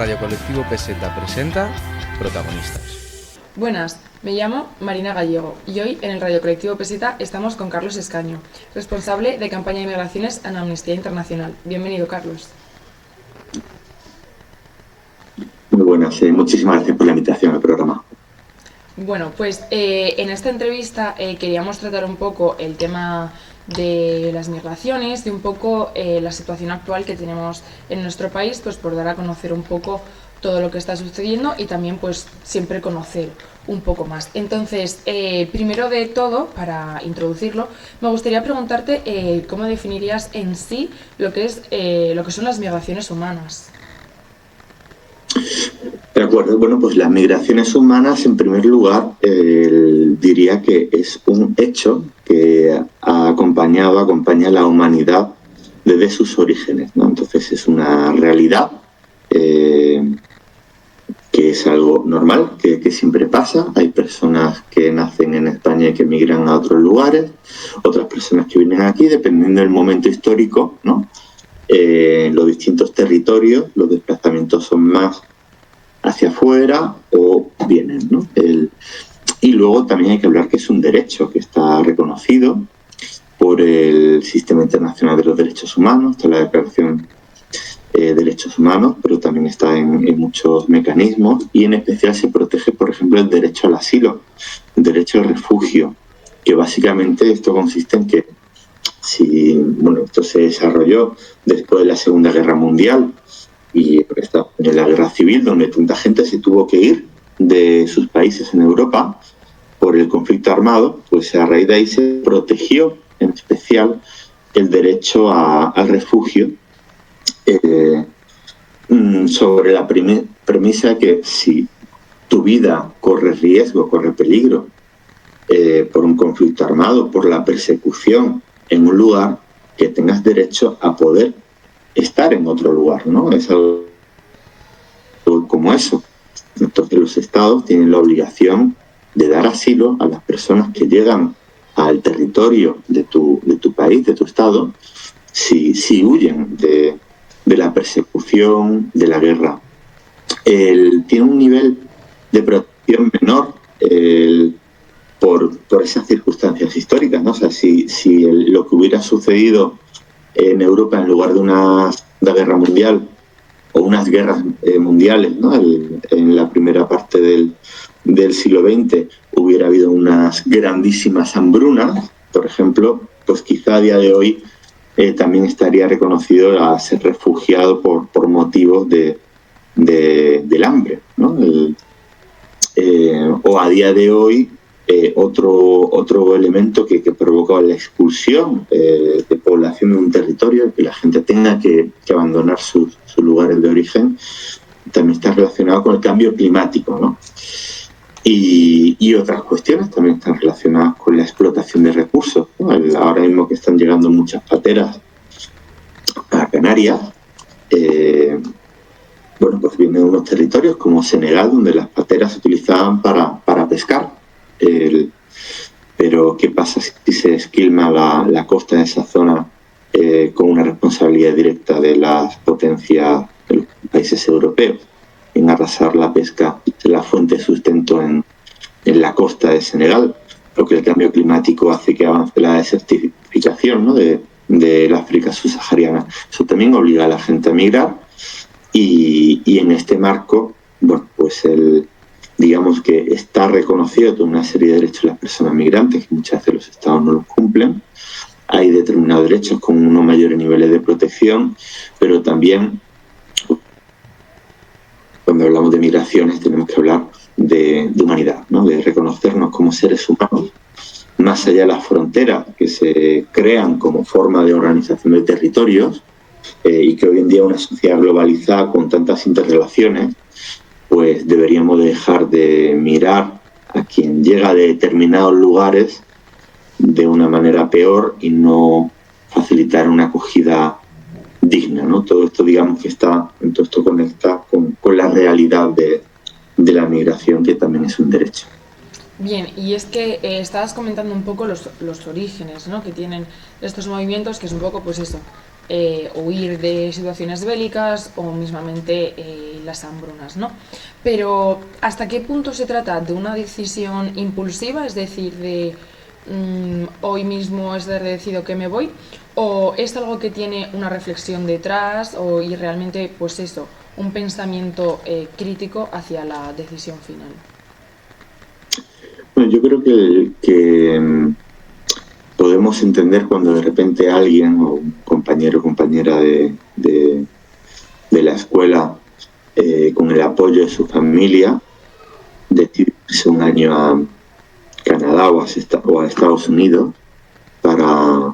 Radio Colectivo Peseta presenta Protagonistas. Buenas, me llamo Marina Gallego y hoy en el Radio Colectivo Peseta estamos con Carlos Escaño, responsable de campaña de migraciones en Amnistía Internacional. Bienvenido, Carlos. Muy buenas, muchísimas gracias por la invitación al programa. Bueno, pues en esta entrevista queríamos tratar un poco el tema de las migraciones y un poco la situación actual que tenemos en nuestro país, pues por dar a conocer un poco todo lo que está sucediendo y también pues siempre conocer un poco más. Entonces, primero de todo, para introducirlo, me gustaría preguntarte cómo definirías en sí lo que son las migraciones humanas. De acuerdo, bueno, pues las migraciones humanas, en primer lugar, diría que es un hecho que acompaña a la humanidad desde sus orígenes, ¿no? Entonces es una realidad que es algo normal, que siempre pasa. Hay personas que nacen en España y que emigran a otros lugares, otras personas que vienen aquí, dependiendo del momento histórico, ¿no? En los distintos territorios los desplazamientos son más hacia afuera o vienen, ¿no? Y luego también hay que hablar que es un derecho que está reconocido por el Sistema Internacional de los Derechos Humanos, está la Declaración de Derechos Humanos, pero también está en muchos mecanismos y en especial se protege, por ejemplo, el derecho al asilo, el derecho al refugio, que básicamente esto consiste en que esto se desarrolló después de la Segunda Guerra Mundial y en la Guerra Civil, donde tanta gente se tuvo que ir de sus países en Europa por el conflicto armado, pues a raíz de ahí se protegió en especial el derecho al refugio sobre la premisa de que si tu vida corre riesgo, corre peligro por un conflicto armado, por la persecución en un lugar, que tengas derecho a poder estar en otro lugar, ¿no? Es algo como eso. Entonces los estados tienen la obligación de dar asilo a las personas que llegan al territorio de tu país, de tu estado, si huyen de la persecución, de la guerra. Tiene un nivel de protección menor por esas circunstancias históricas, ¿no? O sea, si lo que hubiera sucedido en Europa en lugar de una guerra mundial o unas guerras mundiales, ¿no? En la primera parte del siglo XX hubiera habido unas grandísimas hambrunas, por ejemplo, pues quizá a día de hoy también estaría reconocido a ser refugiado por motivos del hambre, ¿no? O a día de hoy otro elemento que provoca la expulsión de población de un territorio, que la gente tenga que abandonar sus lugares de origen, también está relacionado con el cambio climático, ¿no? Y otras cuestiones también están relacionadas con la explotación de recursos, ¿no? Ahora mismo que están llegando muchas pateras a Canarias, pues vienen de unos territorios como Senegal, donde las pateras se utilizaban para pescar. Pero ¿qué pasa si se esquilma la costa de esa zona con una responsabilidad directa de las potencias de los países europeos en arrasar la pesca de la fuente de sustento en la costa de Senegal? Porque el cambio climático hace que avance la desertificación, ¿no? del África subsahariana. Eso también obliga a la gente a migrar y en este marco, pues digamos que está reconocido toda una serie de derechos de las personas migrantes, que muchas veces los estados no los cumplen. Hay determinados derechos con unos mayores niveles de protección, pero también cuando hablamos de migraciones tenemos que hablar de humanidad, ¿no? De reconocernos como seres humanos, más allá de las fronteras que se crean como forma de organización de territorios y que hoy en día una sociedad globalizada con tantas interrelaciones, pues deberíamos dejar de mirar a quien llega de determinados lugares de una manera peor y no facilitar una acogida digna, ¿no? Todo esto, digamos que todo esto conecta con la realidad de la migración, que también es un derecho. Bien, y es que estabas comentando un poco los orígenes, ¿no?, que tienen estos movimientos, que es un poco, pues eso, huir de situaciones bélicas o mismamente las hambrunas, ¿no? Pero, ¿hasta qué punto se trata de una decisión impulsiva, es decir, de hoy mismo es de decido que me voy, o es algo que tiene una reflexión detrás y realmente, pues eso, un pensamiento crítico hacia la decisión final? Bueno, yo creo que podemos entender cuando de repente alguien o un compañero o compañera de la escuela, con el apoyo de su familia, decide irse un año a Canadá o a Estados Unidos para,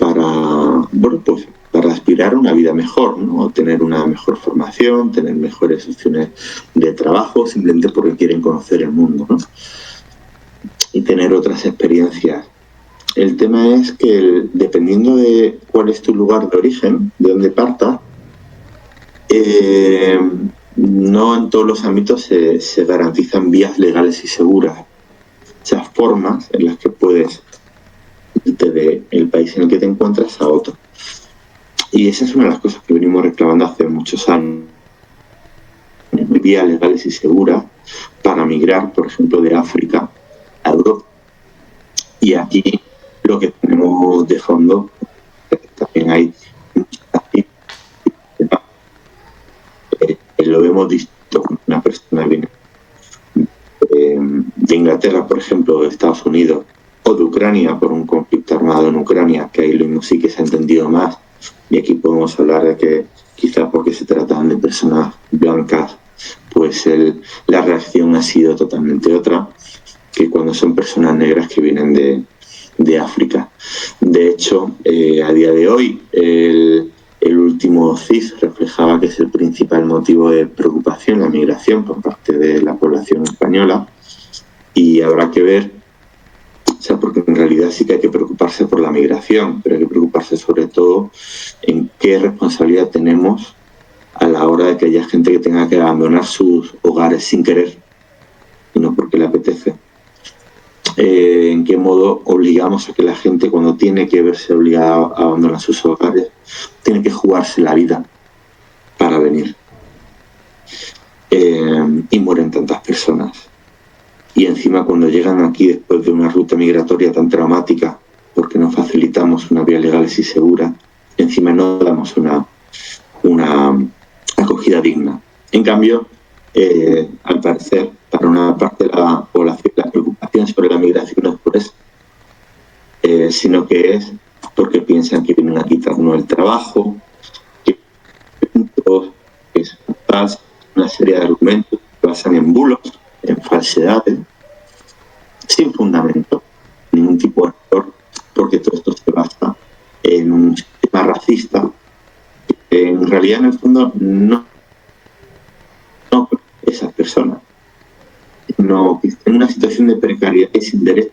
bueno, pues para aspirar a una vida mejor, ¿no? Tener una mejor formación, tener mejores opciones de trabajo, simplemente porque quieren conocer el mundo, ¿no? Y tener otras experiencias. El tema es que dependiendo de cuál es tu lugar de origen, de dónde partas, no en todos los ámbitos se garantizan vías legales y seguras. Esas formas en las que puedes irte del país en el que te encuentras a otro. Y esa es una de las cosas que venimos reclamando hace muchos años. Vías legales y seguras para migrar, por ejemplo, de África a Europa. Y aquí lo que tenemos de fondo, también hay lo hemos visto cuando una persona viene de Inglaterra, por ejemplo, de Estados Unidos, o de Ucrania por un conflicto armado en Ucrania, que ahí lo mismo sí que se ha entendido más. Y aquí podemos hablar de que quizás porque se tratan de personas blancas, pues la reacción ha sido totalmente otra que cuando son personas negras que vienen de África. De hecho, a día de hoy, el último CIS reflejaba que es el principal motivo de preocupación la migración por parte de la población española, y habrá que ver, o sea, porque en realidad sí que hay que preocuparse por la migración, pero hay que preocuparse sobre todo en qué responsabilidad tenemos a la hora de que haya gente que tenga que abandonar sus hogares sin querer y no porque le apetece. En qué modo obligamos a que la gente, cuando tiene que verse obligada a abandonar sus hogares, tiene que jugarse la vida para venir. Y mueren tantas personas. Y encima cuando llegan aquí después de una ruta migratoria tan traumática, porque no facilitamos una vía legal y segura, encima no damos una acogida digna. En cambio, al parecer, para una parte de la población, la preocupación sobre la migración no es por eso, sino que es porque piensan que vienen a quitarnos el trabajo, que es una serie de argumentos que basan en bulos, en falsedades, sin fundamento, ningún tipo de error, porque todo esto se basa en un sistema racista que en realidad en el fondo no esas personas, no, que estén en una situación de precariedad y sin derecho,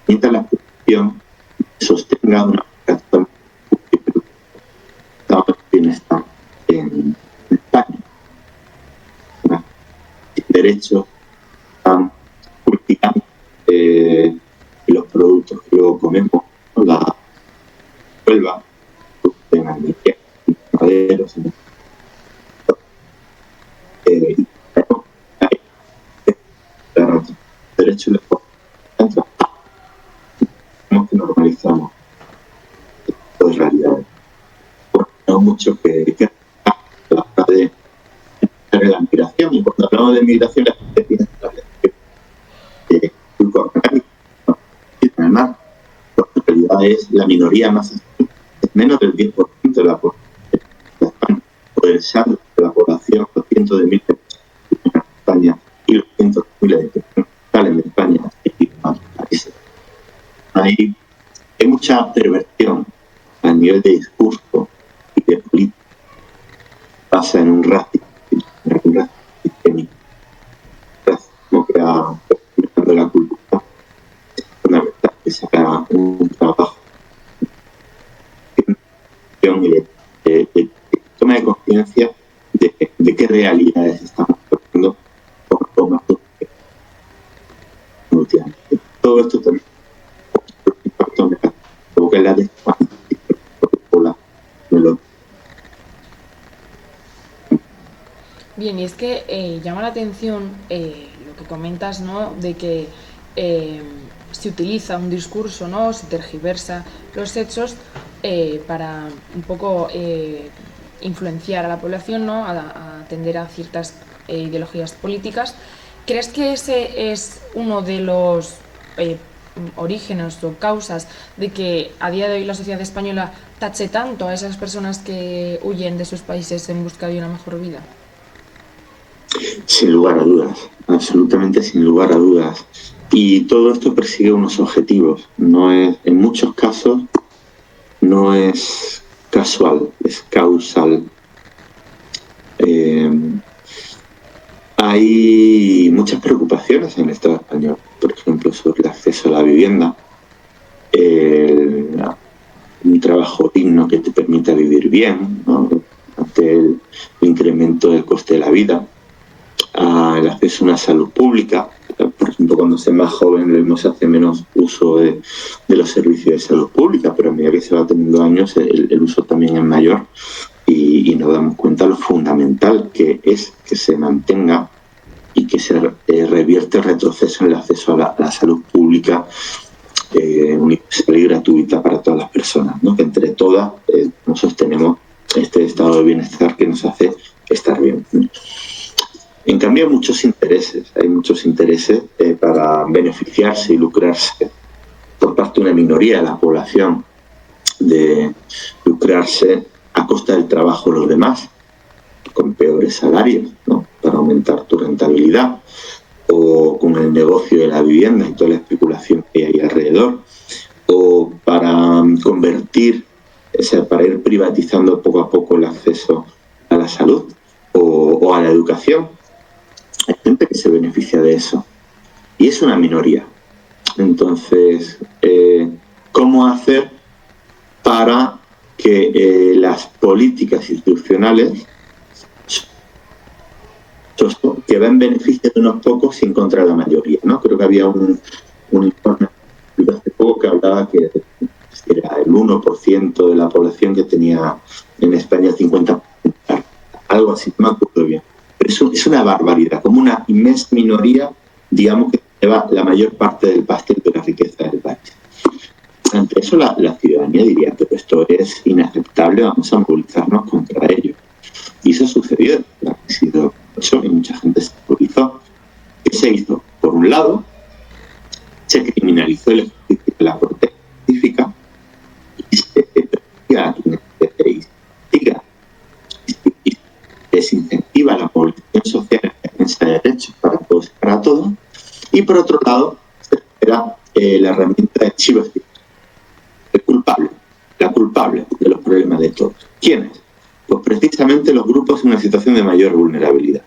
mientras la población sostenga una bienestar en España, sin derecho a cultivar los productos que luego comemos, la huelva, en energía, maderos, y derecho y tenemos que normalizamos estas realidades. Porque no mucho que hablar de la migración, y cuando hablamos de migración la gente piensa que en el mar, pero en realidad es la minoría más, es menos del 10% de la población de España, o del saldo de la población, los cientos de miles de personas en España y los cientos de miles de personas que salen de España y más países. Hay mucha perversión a nivel de discurso y de política, pasa en un racismo sistémico, racismo que ha permitido la cultura, es fundamental que se haga un trabajo de toma de conciencia de qué realidades estamos tratando por todo esto también impacto negativo que la Bien, y es que llama la atención lo que comentas, ¿no? De que se utiliza un discurso, ¿no? Se tergiversa los hechos para un poco influenciar a la población, ¿no? A atender a ciertas ideologías políticas. ¿Crees que ese es uno de los orígenes o causas de que a día de hoy la sociedad española tache tanto a esas personas que huyen de sus países en busca de una mejor vida? Sin lugar a dudas, absolutamente sin lugar a dudas. Y todo esto persigue unos objetivos. No es, en muchos casos no es casual, es causal. Hay muchas preocupaciones en el Estado español, por ejemplo, sobre el acceso a la vivienda, un trabajo digno que te permita vivir bien, ¿no? Ante el incremento del coste de la vida, el acceso a una salud pública. Por ejemplo, cuando se es más joven, lo mismo se hace menos uso de los servicios de salud pública, pero a medida que se va teniendo años, el uso también es mayor y nos damos cuenta de lo fundamental que es que se mantenga y que se revierte el retroceso en el acceso a la salud pública universal y gratuita para todas las personas, ¿no? Que entre todas nos sostenemos este estado de bienestar que nos hace estar bien. En cambio, hay muchos intereses para beneficiarse y lucrarse por parte de una minoría de la población, de lucrarse a costa del trabajo de los demás, con peores salarios, ¿no? Para aumentar tu rentabilidad, o con el negocio de la vivienda y toda la especulación que hay alrededor, o para convertir, o sea, para ir privatizando poco a poco el acceso a la salud o a la educación. Hay gente que se beneficia de eso y es una minoría. Entonces, ¿cómo hacer para que las políticas institucionales que va en beneficio de unos pocos sin contra la mayoría, ¿no? Creo que había un informe hace poco que hablaba que era el 1% de la población que tenía en España el 50%, algo así, no me acuerdo bien. Pero es una barbaridad, como una inmensa minoría, digamos, que lleva la mayor parte del pastel de la riqueza del país. Ante eso la ciudadanía diría, pero esto es inaceptable, vamos a movilizarnos contra ello. Y eso sucedió, ha sido hecho y mucha gente se movilizó. ¿Qué se hizo? Por un lado, se criminalizó el ejercicio de la protesta pacífica y se permitía a quienes investiga y desincentiva la movilización social en defensa de derechos para todos y para todos. Y por otro lado, se era la herramienta de chivo expiatorio. La culpable de los problemas de todos. ¿Quiénes? Pues precisamente los grupos en una situación de mayor vulnerabilidad,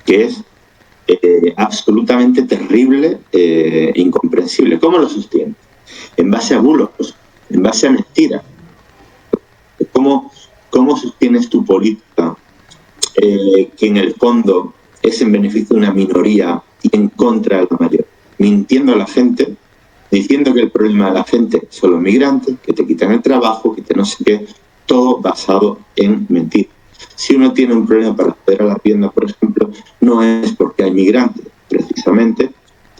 que es absolutamente terrible e incomprensible. ¿Cómo lo sostiene? En base a bulos, en base a mentiras. ¿Cómo sostienes tu política que en el fondo es en beneficio de una minoría y en contra de la mayoría? Mintiendo a la gente, diciendo que el problema de la gente son los migrantes, que te quitan el trabajo, que te no sé qué, todo basado en mentir. Si uno tiene un problema para acceder a la vivienda, por ejemplo, no es porque hay migrantes. Precisamente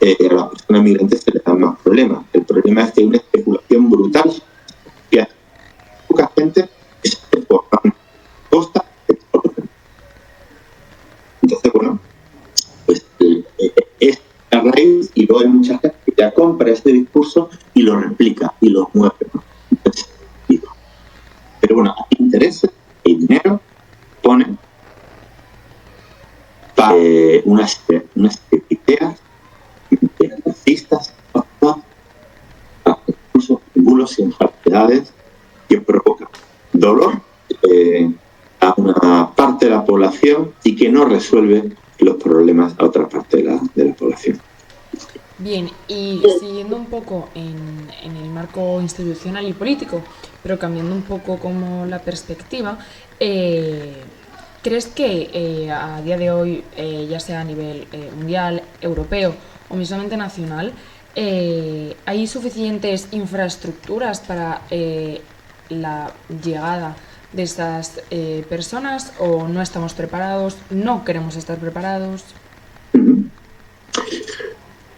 a las personas migrantes se les dan más problemas. El problema es que hay una especulación brutal que hay poca gente que se por costa de todo. Entonces, bueno, pues es la raíz y luego hay mucha gente que ya compra este discurso y lo replica y lo mueve, ¿no? Entonces, pero bueno, hay intereses, hay dinero, ponen para unas ideas racistas, incluso bulos y falsedades que provocan dolor a una parte de la población y que no resuelve los problemas a otra parte de la población. Bien, y siguiendo un poco en el marco institucional y político, pero cambiando un poco como la perspectiva, ¿crees que a día de hoy, ya sea a nivel mundial, europeo o mismamente nacional, ¿hay suficientes infraestructuras para la llegada de estas personas o no estamos preparados, no queremos estar preparados?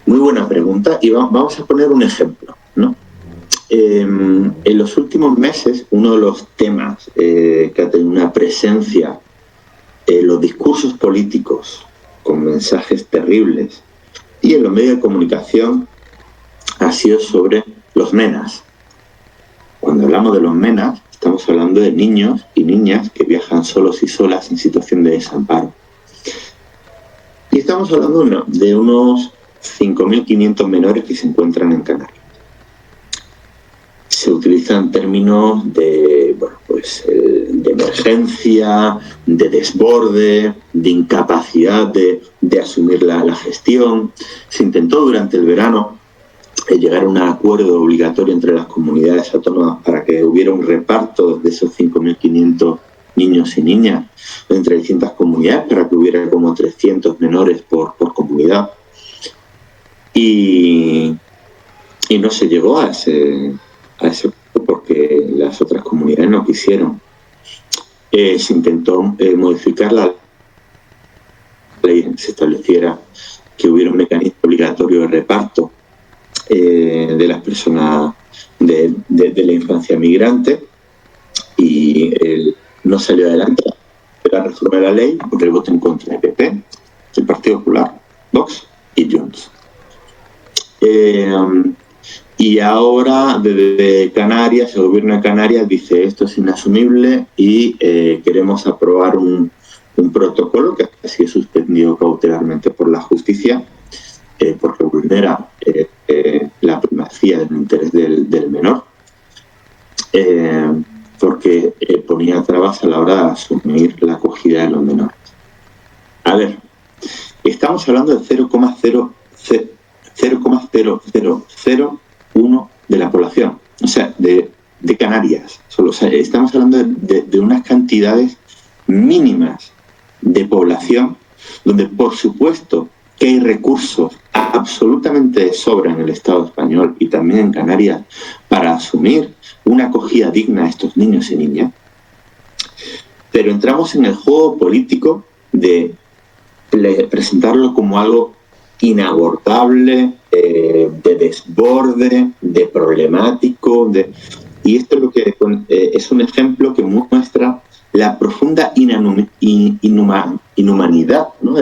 Muy buena pregunta y vamos a poner un ejemplo, ¿no? En los últimos meses, uno de los temas que ha tenido una presencia en los discursos políticos con mensajes terribles y en los medios de comunicación ha sido sobre los MENAs. Cuando hablamos de los MENAs, estamos hablando de niños y niñas que viajan solos y solas en situación de desamparo. Y estamos hablando de unos 5.500 menores que se encuentran en Canarias. Se utilizan términos de, de emergencia, de desborde, de incapacidad de asumir la gestión. Se intentó durante el verano llegar a un acuerdo obligatorio entre las comunidades autónomas para que hubiera un reparto de esos 5.500 niños y niñas entre distintas comunidades, para que hubiera como 300 menores por comunidad. Y no se llegó a ese porque las otras comunidades no quisieron. Se intentó modificar la ley, se estableciera que hubiera un mecanismo obligatorio de reparto de las personas de la infancia migrante, y no salió adelante la reforma de la ley porque el voto en contra de PP, el Partido Popular, Vox y Junts. Y ahora desde Canarias, el gobierno de Canarias dice esto es inasumible y queremos aprobar un protocolo que ha sido suspendido cautelarmente por la justicia porque vulnera la primacía del interés del menor, porque ponía trabas a la hora de asumir la acogida de los menores. A ver, estamos hablando de 0,0001 de la población, o sea, de Canarias. Solo, o sea, estamos hablando de unas cantidades mínimas de población, donde por supuesto que hay recursos absolutamente de sobra en el Estado español y también en Canarias para asumir una acogida digna a estos niños y niñas, pero entramos en el juego político de presentarlo como algo inabordable, de desborde, de problemático, y esto es lo que es un ejemplo que muestra la profunda inhumanidad, ¿no?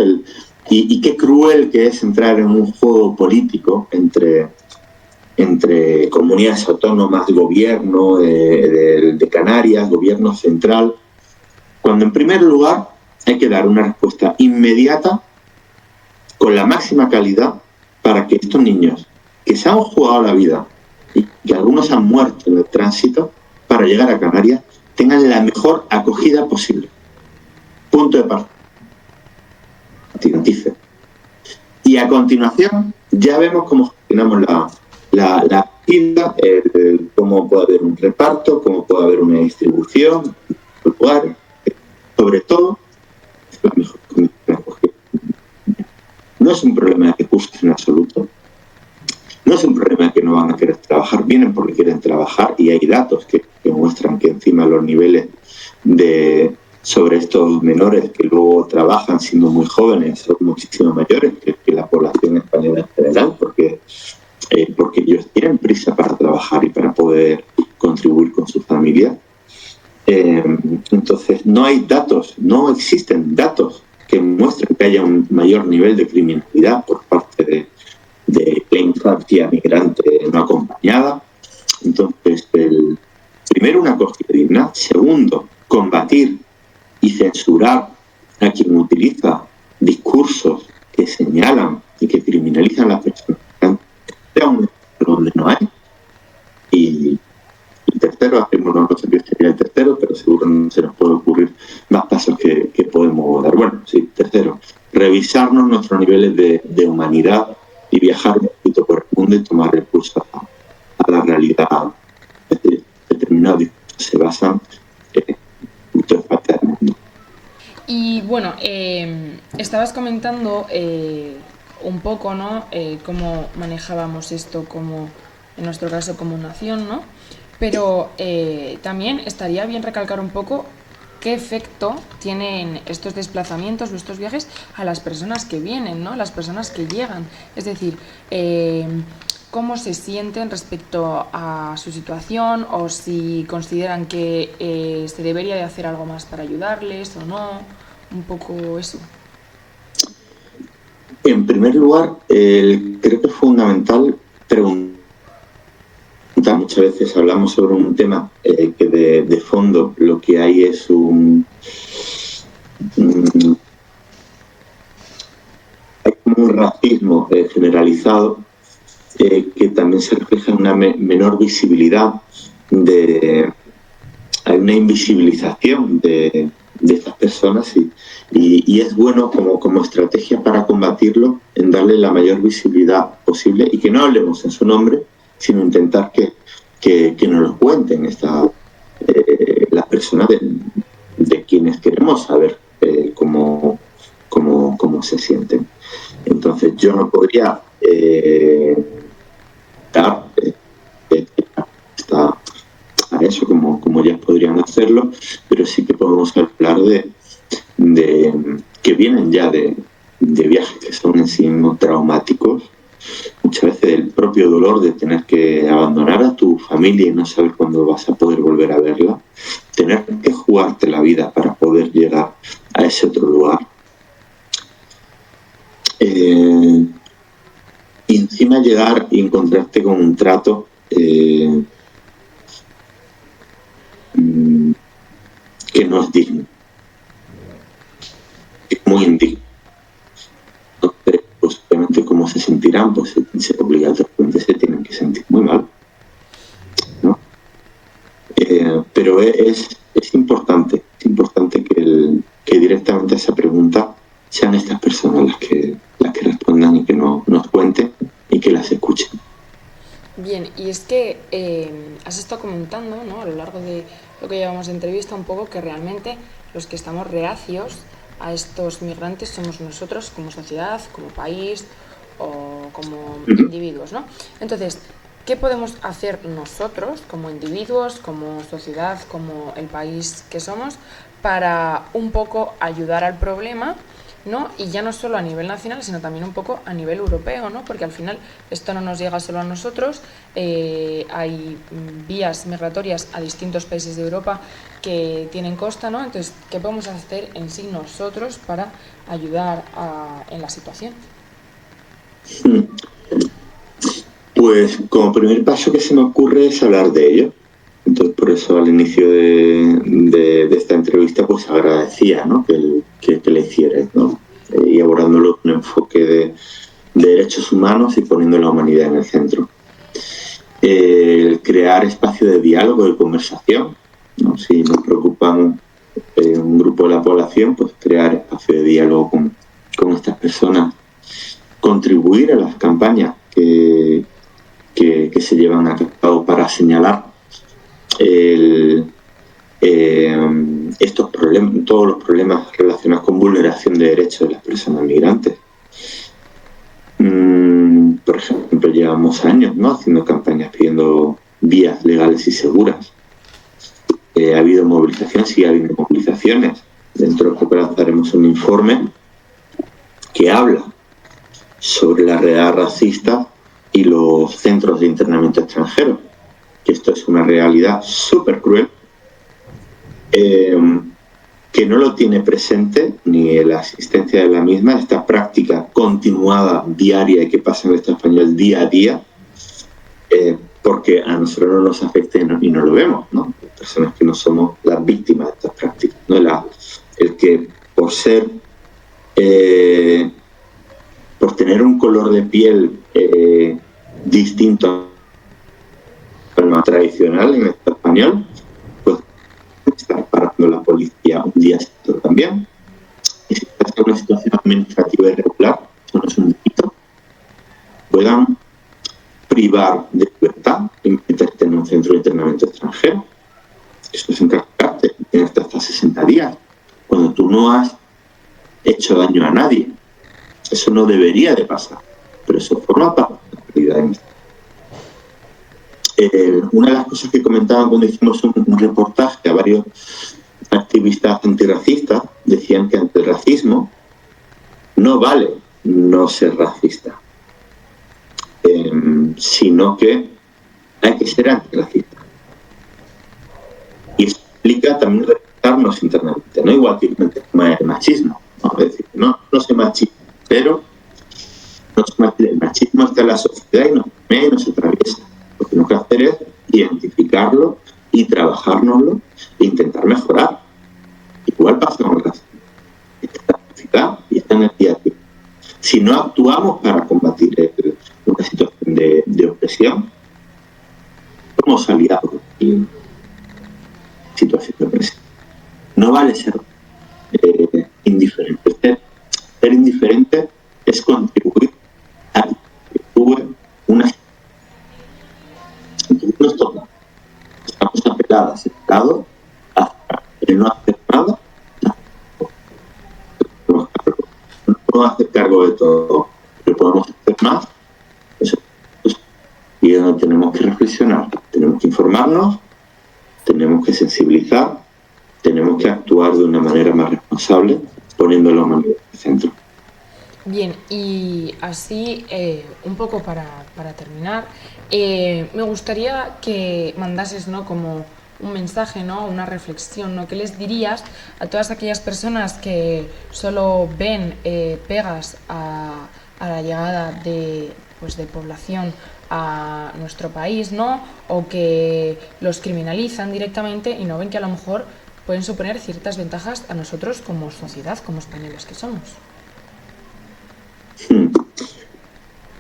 Y qué cruel que es entrar en un juego político entre comunidades autónomas, gobierno de Canarias, gobierno central, cuando en primer lugar hay que dar una respuesta inmediata con la máxima calidad para que estos niños que se han jugado la vida y que algunos han muerto en el tránsito para llegar a Canarias tengan la mejor acogida posible. Punto de partida. Y a continuación ya vemos cómo gestionamos la acogida, cómo puede haber un reparto, cómo puede haber una distribución, sobre todo la mejor condición de acogida. No es un problema de recursos en absoluto. No es un problema que no van a querer trabajar, vienen porque quieren trabajar, y hay datos que muestran que encima los niveles sobre estos menores que luego trabajan siendo muy jóvenes son muchísimo mayores que la población española en general, porque ellos tienen prisa para trabajar y para poder contribuir con su familia. Entonces no hay datos, no existen datos que muestren que haya un mayor nivel de criminalidad por parte de la infancia migrante no acompañada. Entonces, primero, una acogida digna. Segundo, combatir y censurar a quien utiliza discursos que señalan y que criminalizan a las personas donde no hay. Y tercero, no sé qué sería el tercero, pero seguro no se nos puede ocurrir más pasos que podemos dar. Bueno, sí, tercero, revisarnos nuestros niveles de humanidad y viajar un poquito por el mundo y tomar recursos a la realidad. Determinados discursos se basan en muchas partes del mundo. Y bueno, estabas comentando un poco, ¿no? Cómo manejábamos esto como, en nuestro caso, como nación, ¿no? Pero también estaría bien recalcar un poco qué efecto tienen estos desplazamientos o estos viajes a las personas que vienen, ¿no? Las personas que llegan. Es decir, cómo se sienten respecto a su situación, o si consideran que se debería de hacer algo más para ayudarles o no. Un poco eso. En primer lugar, creo que es fundamental preguntar. Muchas veces hablamos sobre un tema que de fondo lo que hay es hay como un racismo generalizado que también se refleja en una menor visibilidad hay una invisibilización de estas personas y es bueno como estrategia para combatirlo en darle la mayor visibilidad posible y que no hablemos en su nombre, sino intentar que nos lo cuenten las personas de quienes queremos saber cómo se sienten. Entonces yo no podría dar a eso como ya podrían hacerlo, pero sí que podemos hablar de que vienen ya de viajes que son en sí mismos traumáticos, muchas veces el propio dolor de tener que abandonar a tu familia y no saber cuándo vas a poder volver a verla, tener que jugarte la vida para poder llegar a ese otro lugar. Y encima llegar y encontrarte con un trato que no es digno, es muy indigno. Entonces, pues obviamente cómo se sentirán, pues obligatoriamente se tienen que sentir muy mal, ¿no? Pero es importante que directamente a esa pregunta sean estas personas las que respondan y que nos cuenten y que las escuchen. Bien, y es que has estado comentando, ¿no?, a lo largo de lo que llevamos de entrevista un poco, que realmente los que estamos reacios a estos migrantes somos nosotros como sociedad, como país o como individuos, ¿no? Entonces, ¿qué podemos hacer nosotros como individuos, como sociedad, como el país que somos, para un poco ayudar al problema, ¿no? Y ya no solo a nivel nacional, sino también un poco a nivel europeo, ¿no? Porque al final esto no nos llega solo a nosotros, hay vías migratorias a distintos países de Europa que tienen costa, ¿no? Entonces, ¿qué podemos hacer en sí nosotros para ayudar en la situación? Pues como primer paso que se me ocurre es hablar de ello. Entonces, por eso al inicio de esta entrevista, pues agradecía, ¿no?, que le hicierais, ¿no? Y abordándolo con un enfoque de derechos humanos y poniendo la humanidad en el centro. Crear espacio de diálogo, de conversación, ¿no? Si nos preocupan un grupo de la población, pues crear espacio de diálogo con estas personas, contribuir a las campañas que se llevan a cabo para señalar estos problemas, todos los problemas relacionados con vulneración de derechos de las personas migrantes. Por ejemplo, llevamos años, ¿no?, haciendo campañas pidiendo vías legales y seguras. Ha habido movilizaciones, sigue habiendo movilizaciones. Dentro de poco lanzaremos un informe que habla sobre la realidad racista y los centros de internamiento extranjero, que esto es una realidad súper cruel, que no lo tiene presente ni la existencia de la misma, esta práctica continuada, diaria, y que pasa en el Estado español día a día, porque a nosotros no nos afecta y no lo vemos, ¿no? Personas que no somos las víctimas de estas prácticas, ¿no? El que por ser por tener un color de piel distinto al más tradicional en el Estado español, pues está parando la policía un día también. Y si estás en una situación administrativa irregular, eso no es un delito, puedan privar de libertad y meterte en un centro de internamiento extranjero. Eso es encargarte, tenerte hasta 60 días, cuando tú no has hecho daño a nadie. Eso no debería de pasar, pero eso forma parte de la realidad. Una de las cosas que comentaban cuando hicimos un reportaje a varios activistas antirracistas, decían que ante el racismo no vale no ser racista, sino que hay que ser antirracista. Y eso implica también respetarnos internamente, no igual que el machismo. ¿No? Es decir, no soy machista, pero el machismo está en la sociedad y nos atraviesa. Lo que tenemos que hacer es identificarlo y trabajárnoslo e intentar mejorar. Igual pasa con el racismo. Está en la sociedad y está en el día a día. Si no actuamos para combatir una situación de opresión, somos aliados en situación de opresión. No vale ser indiferente. Ser indiferente es contribuir a que tuve una situación. Nos toca. Estamos apelados a el no hacer nada. No podemos hacer cargo de todo, pero podemos hacer más. Y es donde tenemos que reflexionar, tenemos que informarnos, tenemos que sensibilizar, tenemos que actuar de una manera más responsable, poniendo la humanidad en el centro. Bien, y así, un poco para terminar, me gustaría que mandases, ¿no?, como un mensaje, ¿no?, una reflexión, ¿no?, ¿qué les dirías a todas aquellas personas que solo ven pegas a la llegada de población a nuestro país, ¿no?, o que los criminalizan directamente y no ven que a lo mejor pueden suponer ciertas ventajas a nosotros como sociedad, como españoles que somos?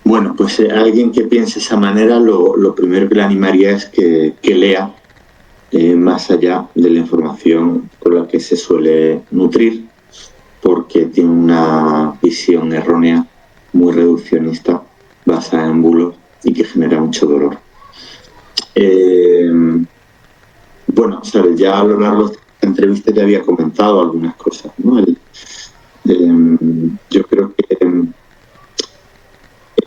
Bueno, pues alguien que piense de esa manera, lo primero que le animaría es que lea más allá de la información con la que se suele nutrir, porque tiene una visión errónea, muy reduccionista, basada en bulos y que genera mucho dolor. Bueno, ¿sabes? Ya a lo largo de esta entrevista ya había comentado algunas cosas, ¿no? Yo creo que en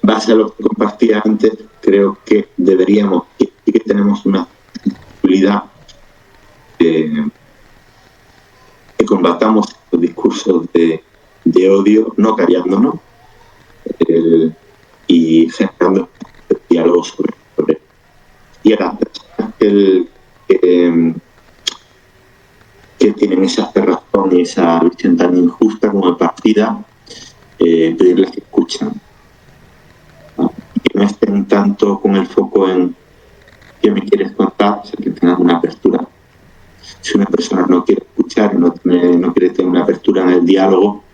base a lo que compartía antes, creo que deberíamos, y que tenemos una posibilidad que combatamos los discursos de odio, no callándonos, y generando diálogo sobre y a las personas que tienen esa cerrazón y esa visión tan injusta como partida, pedirles que escuchen, ¿no? Que no estén tanto con el foco en qué me quieres contar, o sea, que tengan una apertura. Si una persona no quiere escuchar, no quiere tener una apertura en el diálogo,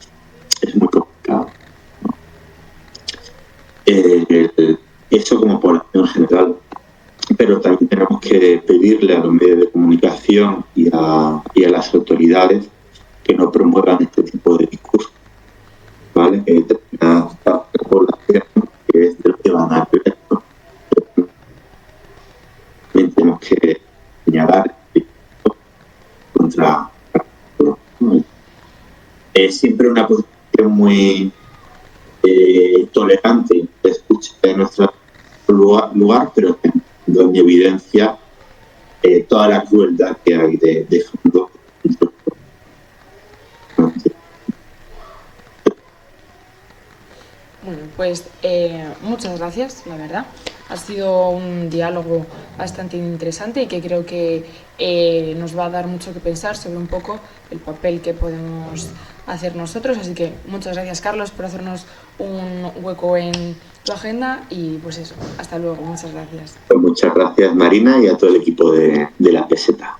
es muy complicado, ¿no? Eso como población general, pero también tenemos que pedirle a los medios de comunicación y a las autoridades que no promuevan este tipo de discursos, ¿vale? Que determinadas partes de la población, que es de lo que van a ver, ¿no? También tenemos que señalar contra, ¿no? Es siempre una posición muy tolerante de escucha de nuestro lugar, pero teniendo en evidencia toda la crueldad que hay de fondo. Bueno, pues muchas gracias, la verdad. Ha sido un diálogo bastante interesante y que creo que nos va a dar mucho que pensar sobre un poco el papel que podemos hacer nosotros. Así que muchas gracias, Carlos, por hacernos un hueco en tu agenda y pues eso, hasta luego, muchas gracias. Muchas gracias, Marina, y a todo el equipo de la peseta.